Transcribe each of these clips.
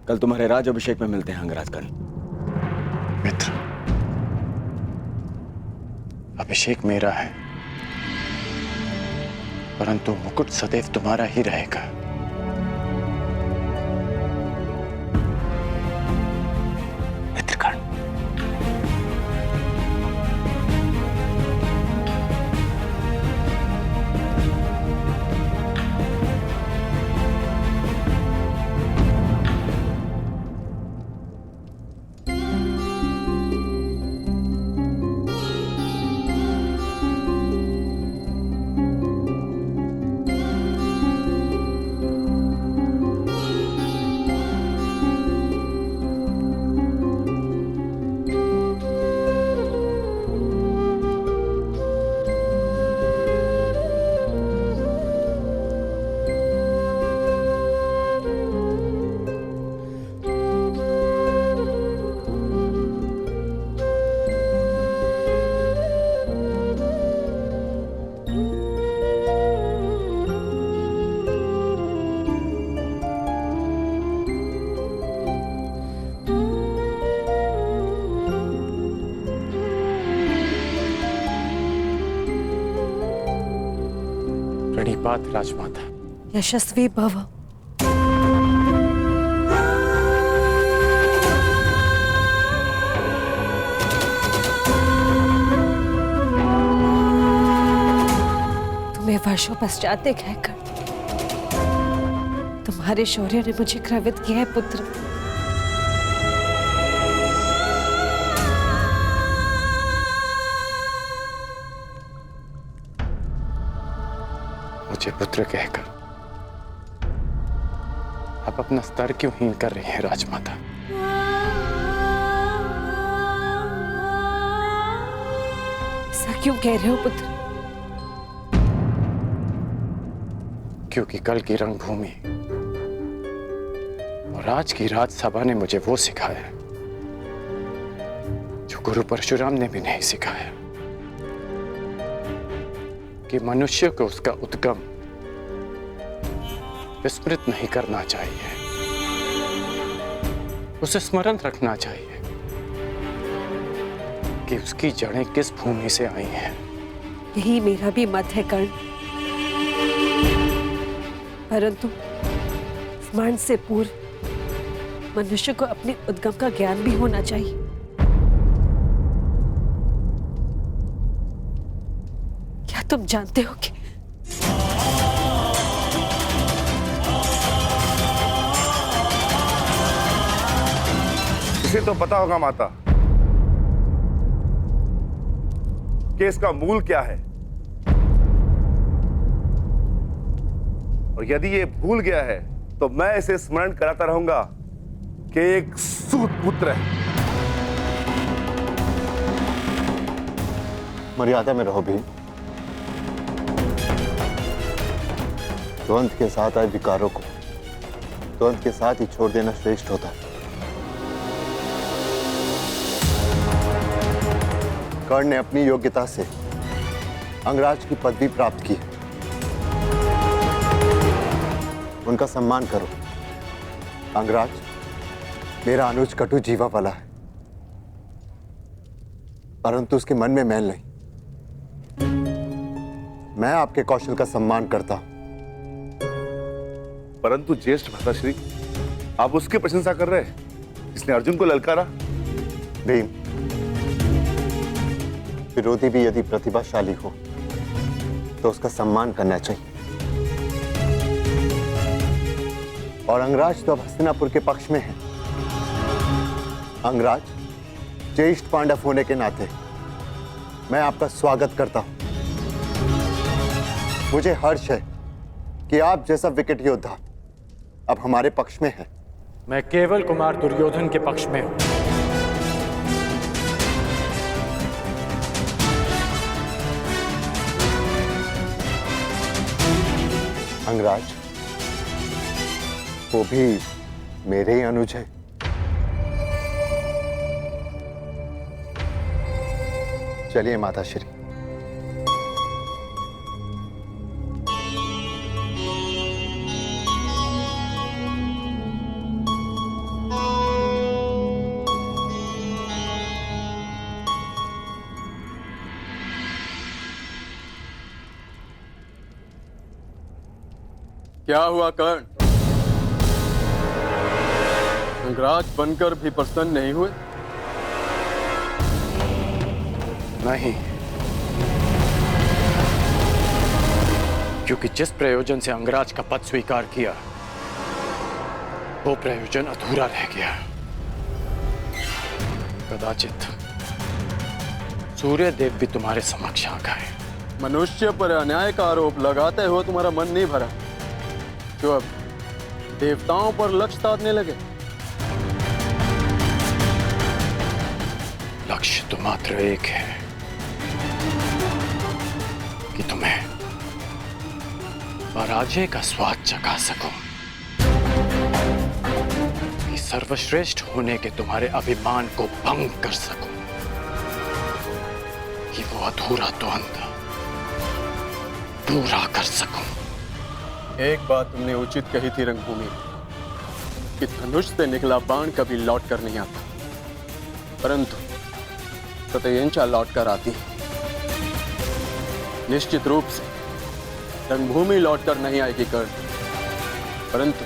कल तुम्हारे राज अभिषेक में मिलते हैं अंगराज कर्ण। मित्र, अभिषेक मेरा है, परंतु मुकुट सदैव तुम्हारा ही रहेगा। मित्र कर्ण। प्रणिपात राजमाता। यशस्वी भव। तुम्हें वर्षों पश्चात देखा है कर्ण। तुम्हारे शौर्य ने मुझे गर्वित किया है पुत्र। मुझे पुत्र कहकर आप अपना स्तर क्यों हीन कर रही हैं राजमाता? ऐसा क्यों कह रहे हो पुत्र? क्योंकि कल की रंगभूमि और आज की राजसभा ने मुझे वो सिखाया जो गुरु परशुराम ने भी नहीं सिखाया, कि मनुष्य को उसका उद्गम विस्मृत नहीं करना चाहिए, उसे स्मरण रखना चाहिए कि उसकी जड़ें किस भूमि से आई हैं। यही मेरा भी मत है कर्ण, परंतु स्मरण से पूर्व मनुष्य को अपने उद्गम का ज्ञान भी होना चाहिए। क्या तुम जानते हो कि इसे तो पता होगा माता कि इसका मूल क्या है, और यदि ये भूल गया है तो मैं इसे स्मरण कराता रहूंगा कि एक सूत पुत्र है। मर्यादा में रहो भी। द्वंद के साथ आए विकारों को द्वंद के साथ ही छोड़ देना श्रेष्ठ होता है। कर्ण ने अपनी योग्यता से अंगराज की पदवी प्राप्त की। उनका सम्मान करो। अंगराज मेरा अनुज कटु जीवा वाला है, परंतु उसके मन में मैल नहीं। मैं आपके कौशल का सम्मान करता हूं। परंतु ज्येष्ठ भ्राताश्री, आप उसकी प्रशंसा कर रहे हैं, इसने अर्जुन को ललकारा। भीम, विरोधी भी यदि प्रतिभाशाली हो तो उसका सम्मान करना चाहिए। और अंगराज तो अब हस्तिनापुर के पक्ष में है। अंगराज, ज्येष्ठ पांडव होने के नाते मैं आपका स्वागत करता हूं। मुझे हर्ष है कि आप जैसा विकट योद्धा अब हमारे पक्ष में है। मैं केवल कुमार दुर्योधन के पक्ष में हूं। अंगराज, वो भी मेरे ही अनुज है। चलिए माताश्री। क्या हुआ कर्ण? अंगराज बनकर भी प्रसन्न नहीं हुए? नहीं, क्योंकि जिस प्रयोजन से अंगराज का पद स्वीकार किया वो प्रयोजन अधूरा रह गया। कदाचित सूर्यदेव भी तुम्हारे समक्ष आ गए। मनुष्य पर अन्याय का आरोप लगाते हुए तुम्हारा मन नहीं भरा, जो अब देवताओं पर लक्ष्य साधने लगे? लक्ष्य तो मात्र एक है कि तुम्हें पराजय का स्वाद चखा सकूं, कि सर्वश्रेष्ठ होने के तुम्हारे अभिमान को भंग कर सकूं, कि वो अधूरा द्वंद्व पूरा कर सकूं। एक बात तुमने उचित कही थी रंगभूमि, कि धनुष से निकला बाण कभी लौट कर नहीं आता, परंतु सत्यंचा लौट कर आती है। निश्चित रूप से रंगभूमि लौट कर नहीं आएगी कर्ण, परंतु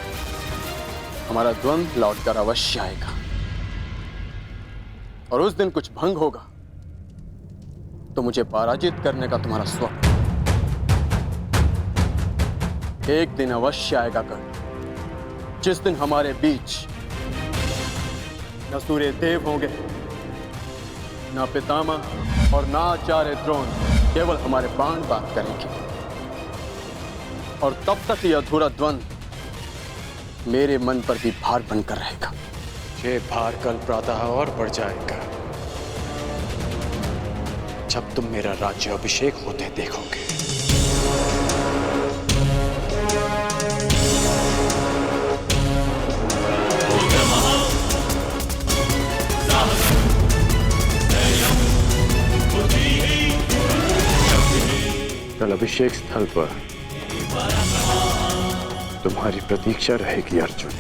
हमारा द्वंद्व लौट कर अवश्य आएगा। और उस दिन कुछ भंग होगा तो मुझे पराजित करने का तुम्हारा स्वप्न एक दिन अवश्य आएगा कर्ण, जिस दिन हमारे बीच न सूर्य देव होंगे, न पितामह और न आचार्य द्रोण, केवल हमारे बाण बात करेंगे। और तब तक यह अधूरा द्वंद्व मेरे मन पर भी भार बनकर रहेगा। ये भार कल प्रातः और बढ़ जाएगा जब तुम मेरा राज्य अभिषेक होते देखोगे। कल अभिषेक स्थल पर तुम्हारी प्रतीक्षा रहेगी अर्जुन।